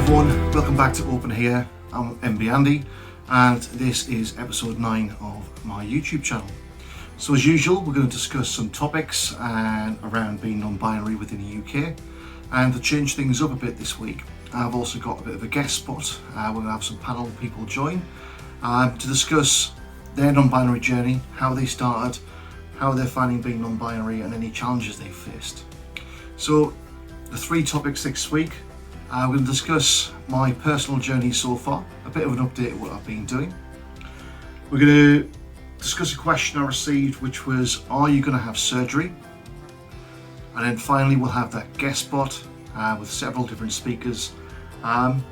everyone, welcome back to Open Here. I'm Enby Andy and this is episode 9 of my YouTube channel. So as usual, we're going to discuss some topics around being non-binary within the UK, and to change things up a bit this week, I've also got a bit of a guest spot. We're going to have some panel people join to discuss their non-binary journey, how they started, how they're finding being non-binary and any challenges they've faced. So the 3 topics this week, we're going to discuss my personal journey so far, a bit of an update of what I've been doing. We're going to discuss a question I received, which was, are you going to have surgery? And then finally we'll have that guest spot with several different speakers,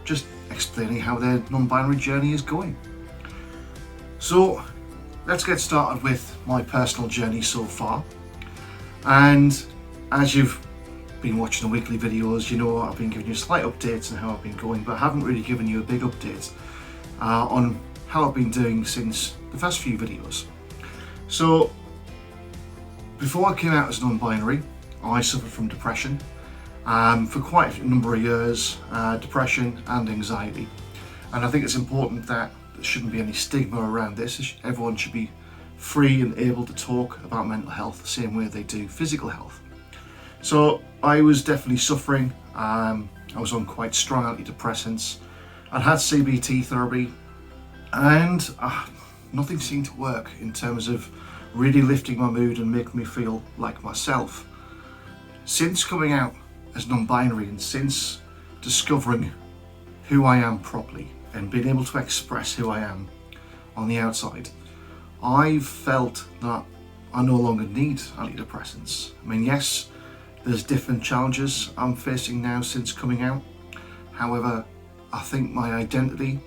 just explaining how their non-binary journey is going. So let's get started with my personal journey so far. And as you've been watching the weekly videos, you know I've been giving you slight updates on how I've been going, but I haven't really given you a big update on how I've been doing since the first few videos. So before I came out as non-binary, I suffered from depression for quite a number of years, depression and anxiety, and I think it's important that there shouldn't be any stigma around this. Everyone should be free and able to talk about mental health the same way they do physical health. So I was definitely suffering. I was on quite strong antidepressants. I'd had CBT therapy and nothing seemed to work in terms of really lifting my mood and making me feel like myself. Since coming out as non-binary and since discovering who I am properly and being able to express who I am on the outside, I've felt that I no longer need antidepressants. I mean, yes, there's different challenges I'm facing now since coming out. However, I think my identity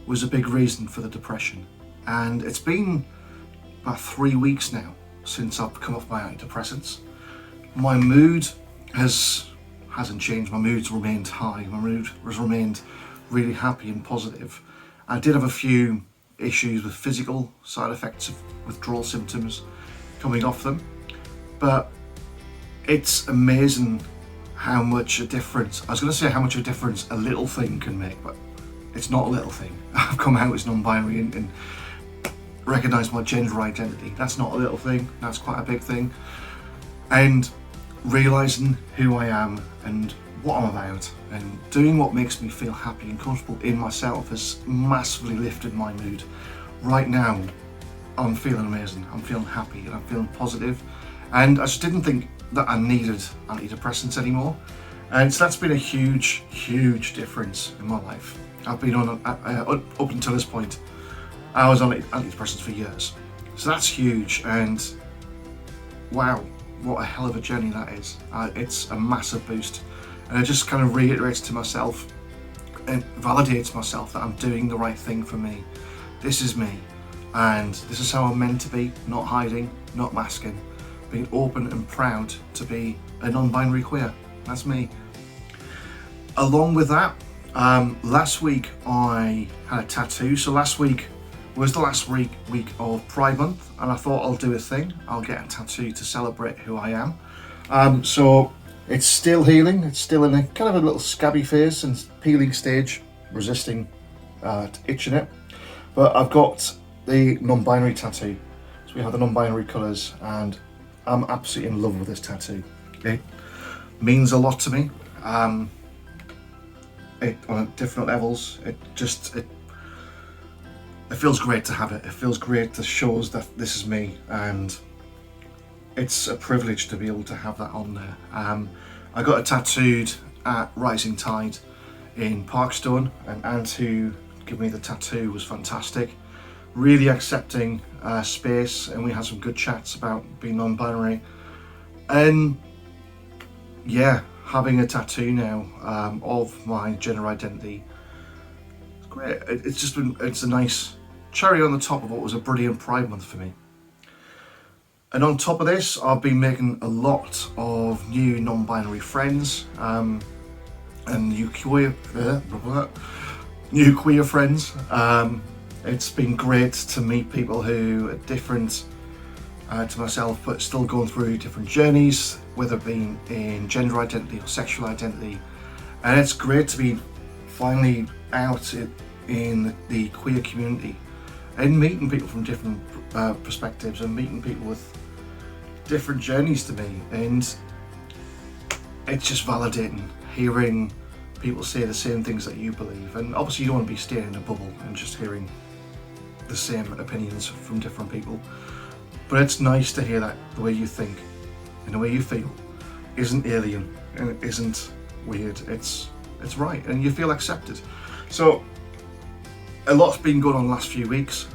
was a big reason for the depression. And it's been about 3 weeks now since I've come off my antidepressants. My mood hasn't changed. My mood's remained high. My mood has remained really happy and positive. I did have a few issues with physical side effects of withdrawal symptoms coming off them, but it's amazing how much a difference, I was going to say how much of a difference a little thing can make, but it's not a little thing. I've come out as non-binary and recognised my gender identity. That's not a little thing, that's quite a big thing. And realising who I am and what I'm about and doing what makes me feel happy and comfortable in myself has massively lifted my mood. Right now, I'm feeling amazing, I'm feeling happy and I'm feeling positive, and I just didn't think that I needed antidepressants anymore, and so that's been a huge difference in my life. I've been on up until this point I was on antidepressants for years, so that's huge, and wow, what a hell of a journey that is. It's a massive boost, and it just kind of reiterates to myself and validates myself that I'm doing the right thing for me. This is me, and this is how I'm meant to be, not hiding, not masking, being open and proud to be a non-binary queer. That's me. Along with that, last week I had a tattoo. So last week was the last week of Pride Month, and I thought I'll do a thing. I'll get a tattoo to celebrate who I am. So it's still healing. It's still in a kind of a little scabby phase and peeling stage, resisting itching it. But I've got the non-binary tattoo. So we have the non-binary colours, and I'm absolutely in love with this tattoo. It means a lot to me. On different levels, it feels great to have it. It feels great to show us that this is me, and it's a privilege to be able to have that on there. I got it tattooed at Rising Tide in Parkstone, and Ant, who gave me the tattoo, was fantastic. Really accepting space, and we had some good chats about being non-binary, and yeah, having a tattoo now of my gender identity, it's great. It's a nice cherry on the top of what was a brilliant Pride Month for me. And on top of this, I've been making a lot of new non-binary friends and new queer friends. It's been great to meet people who are different to myself, but still going through different journeys, whether it being in gender identity or sexual identity. And it's great to be finally out in the queer community and meeting people from different perspectives and meeting people with different journeys to me, and it's just validating hearing people say the same things that you believe. And obviously you don't want to be staying in a bubble and just hearing the same opinions from different people, but it's nice to hear that the way you think and the way you feel isn't alien and it isn't weird, it's right, and you feel accepted. So a lot's been going on the last few weeks,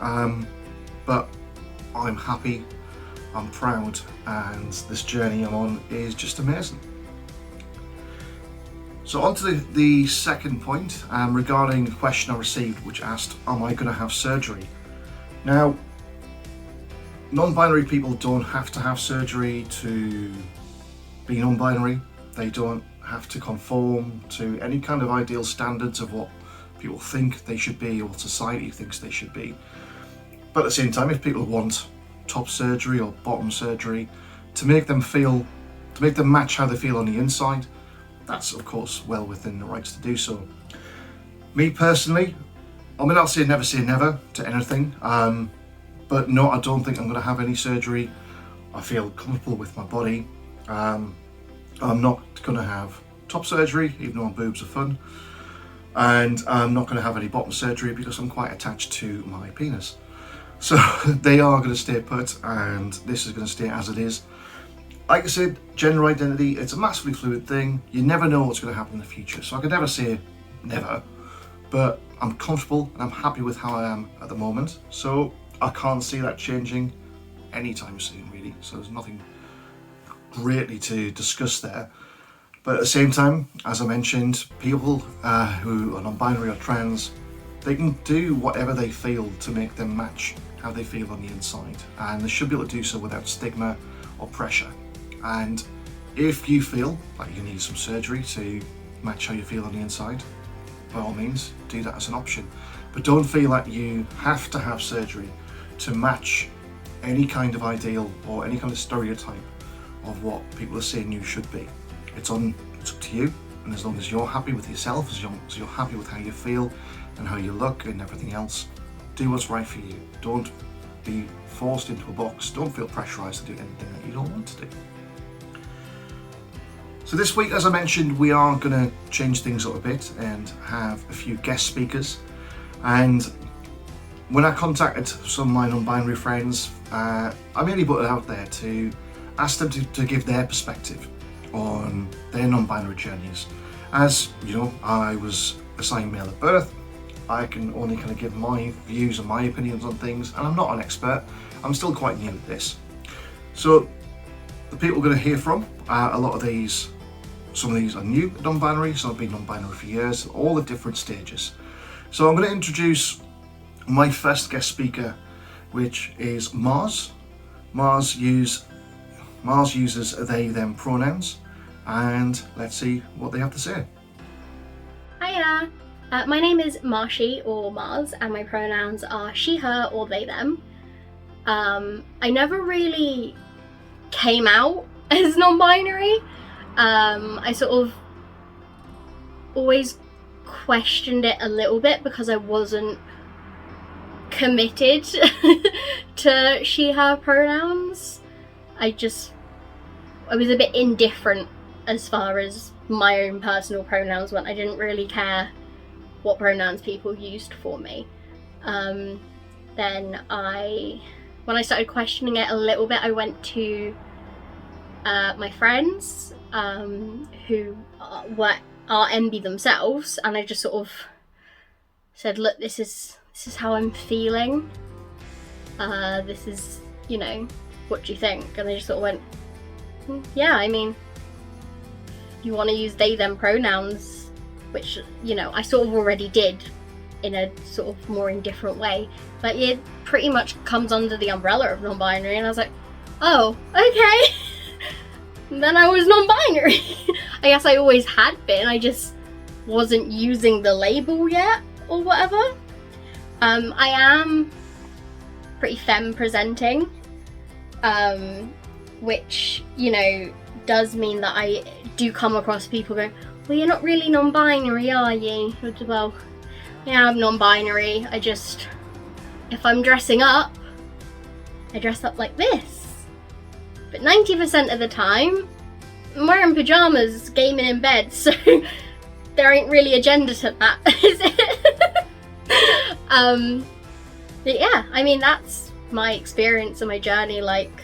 but I'm happy, I'm proud, and this journey I'm on is just amazing. So on to the second point, regarding the question I received which asked, am I going to have surgery? Now, non-binary people don't have to have surgery to be non-binary. They don't have to conform to any kind of ideal standards of what people think they should be or what society thinks they should be. But at the same time, if people want top surgery or bottom surgery to make them match how they feel on the inside, that's of course well within the rights to do so. Me personally, I mean, I'll say never to anything, but no, I don't think I'm going to have any surgery. I feel comfortable with my body. I'm not going to have top surgery, even though my boobs are fun, and I'm not going to have any bottom surgery because I'm quite attached to my penis. So they are going to stay put, and this is going to stay as it is. Like I said, gender identity, it's a massively fluid thing. You never know what's going to happen in the future, so I can never say never, but I'm comfortable and I'm happy with how I am at the moment, so I can't see that changing anytime soon, really. So there's nothing greatly to discuss there. But at the same time, as I mentioned, people who are non-binary or trans, they can do whatever they feel to make them match how they feel on the inside, and they should be able to do so without stigma or pressure. And if you feel like you need some surgery to match how you feel on the inside, by all means do that as an option, but don't feel like you have to have surgery to match any kind of ideal or any kind of stereotype of what people are saying you should be. It's up to you, and as long as you're happy with yourself, as long as you're happy with how you feel and how you look and everything else, do what's right for you. Don't be forced into a box. Don't feel pressurized to do anything that you don't want to do. So this week, as I mentioned, we are going to change things up a bit and have a few guest speakers. And when I contacted some of my non-binary friends, I mainly put it out there to ask them to give their perspective on their non-binary journeys. As you know, I was assigned male at birth. I can only kind of give my views and my opinions on things, and I'm not an expert. I'm still quite new at this. So the people we're going to hear from, some of these are new non-binary, some have been non-binary for years, all at different stages. So I'm going to introduce my first guest speaker, which is Mars. Mars uses they, them pronouns, and let's see what they have to say. Hiya, my name is Marshy, or Mars, and my pronouns are she, her, or they, them. I never really came out as non-binary. I sort of always questioned it a little bit because I wasn't committed to she, her pronouns. I was a bit indifferent as far as my own personal pronouns went. I didn't really care what pronouns people used for me. Then when I started questioning it a little bit, I went to my friends who are Enby themselves, and I just sort of said, look, this is how I'm feeling. This is, what do you think? And they just sort of went, yeah, I mean, you want to use they, them pronouns, which, I sort of already did in a sort of more indifferent way, but it pretty much comes under the umbrella of non-binary. And I was like, oh, okay. Then I was non-binary. I guess I always had been, I just wasn't using the label yet or whatever. I am pretty femme presenting, which, does mean that I do come across people going, well, you're not really non-binary, are you? Well, yeah, I'm non-binary. If I'm dressing up, I dress up like this. But 90% of the time, I'm wearing pyjamas, gaming in bed, so there ain't really a gender to that, is it? But yeah, I mean, that's my experience and my journey. Like,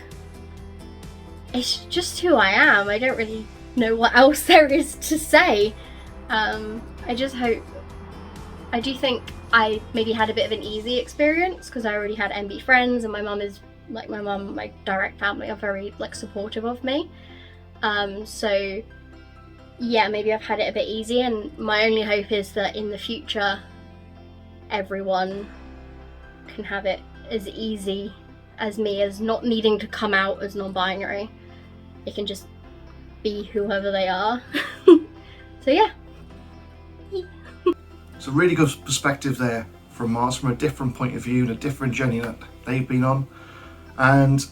it's just who I am. I don't really know what else there is to say. I do think I maybe had a bit of an easy experience because I already had Enby friends, and my direct family are very like supportive of me. So yeah, maybe I've had it a bit easy, and my only hope is that in the future everyone can have it as easy as me, as not needing to come out as non-binary. They can just be whoever they are. So yeah. It's a really good perspective there from Mars, from a different point of view and a different journey that they've been on. And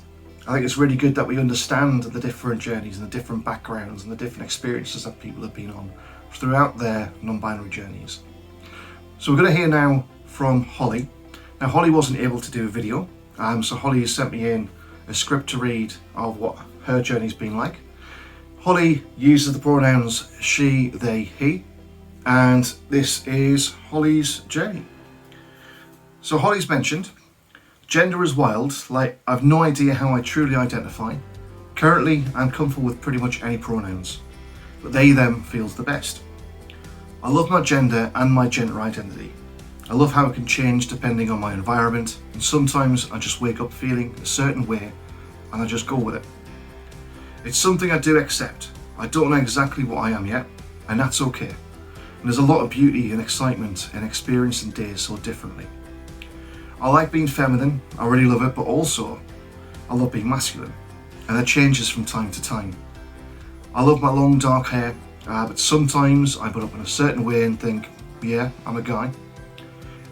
I think it's really good that we understand the different journeys and the different backgrounds and the different experiences that people have been on throughout their non-binary journeys. So we're going to hear now from Holly. Now, Holly wasn't able to do a video, so Holly has sent me in a script to read of what her journey's been like. Holly uses the pronouns she, they, he, and this is Holly's journey. So Holly's mentioned, gender is wild, like I've no idea how I truly identify. Currently, I'm comfortable with pretty much any pronouns, but they, them feels the best. I love my gender and my gender identity. I love how it can change depending on my environment, and sometimes I just wake up feeling a certain way and I just go with it. It's something I do accept. I don't know exactly what I am yet, and that's okay. And there's a lot of beauty and excitement in experiencing days so differently. I like being feminine, I really love it, but also I love being masculine, and that changes from time to time. I love my long dark hair, but sometimes I put up in a certain way and think, yeah, I'm a guy.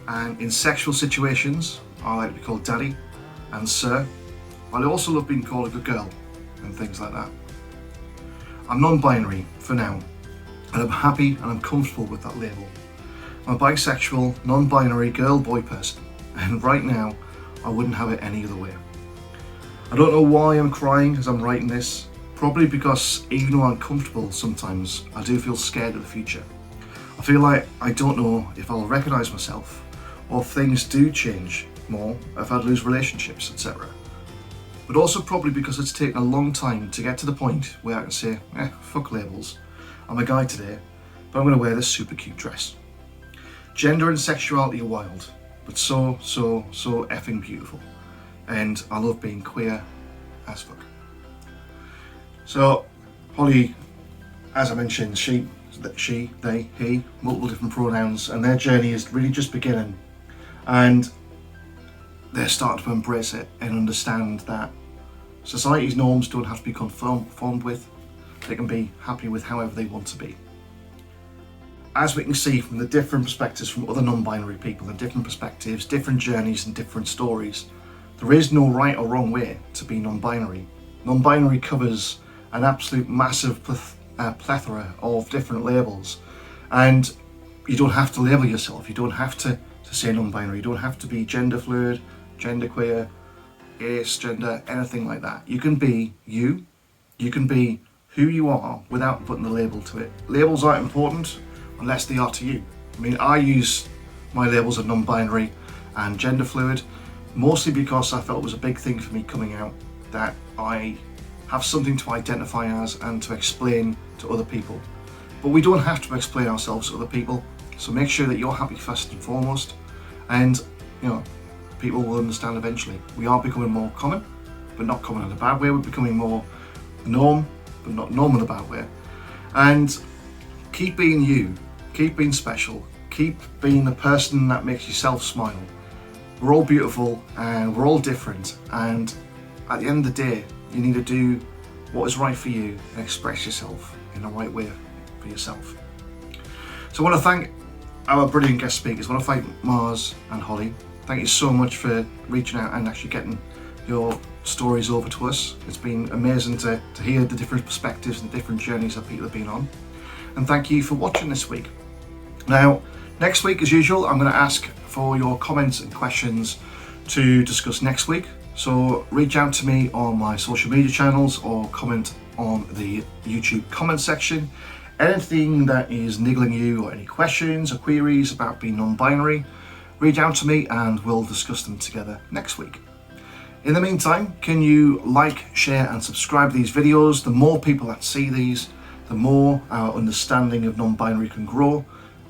And in sexual situations, I like to be called daddy and sir. I also love being called a good girl and things like that. I'm non-binary for now, and I'm happy and I'm comfortable with that label. I'm a bisexual, non-binary girl-boy person, and right now I wouldn't have it any other way. I don't know why I'm crying as I'm writing this, probably because even though I'm comfortable sometimes, I do feel scared of the future. I feel like I don't know if I'll recognise myself, or if things do change more, if I'd lose relationships, etc. But also probably because it's taken a long time to get to the point where I can say, fuck labels, I'm a guy today, but I'm going to wear this super cute dress. Gender and sexuality are wild, but so effing beautiful. And I love being queer as fuck. So, Holly, as I mentioned, she, they, he, multiple different pronouns, and their journey is really just beginning. And they're starting to embrace it and understand that society's norms don't have to be conformed with. They can be happy with however they want to be. As we can see from the different perspectives from other non-binary people and different perspectives, different journeys and different stories, there is no right or wrong way to be non-binary. Non-binary covers an absolute massive plethora of different labels, and you don't have to label yourself. You don't have to say non-binary. You don't have to be gender fluid, gender queer, ace, gender, anything like that. You can be you. You can be who you are without putting the label to it. Labels aren't important unless they are to you. I mean, I use my labels of non-binary and gender fluid mostly because I felt it was a big thing for me coming out, that I have something to identify as and to explain to other people. But we don't have to explain ourselves to other people, so make sure that you're happy first and foremost, and people will understand eventually. We are becoming more common, but not common in a bad way. We're becoming more norm, but not norm in a bad way. And keep being you, keep being special, keep being the person that makes yourself smile. We're all beautiful and we're all different, and at the end of the day, you need to do what is right for you and express yourself in the right way for yourself. So I want to thank our brilliant guest speakers. I want to thank Mars and Holly. Thank you so much for reaching out and actually getting your stories over to us. It's been amazing to hear the different perspectives and the different journeys that people have been on. and thank you for watching this week. Now, next week, as usual, I'm going to ask for your comments and questions to discuss next week. So reach out to me on my social media channels or comment on the YouTube comment section. Anything that is niggling you, or any questions or queries about being non-binary, reach out to me and we'll discuss them together next week. In the meantime, can you like, share and subscribe to these videos? The more people that see these, the more our understanding of non-binary can grow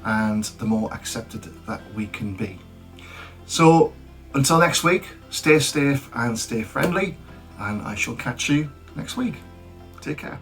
and the more accepted that we can be. So until next week, stay safe and stay friendly, and I shall catch you next week. Take care.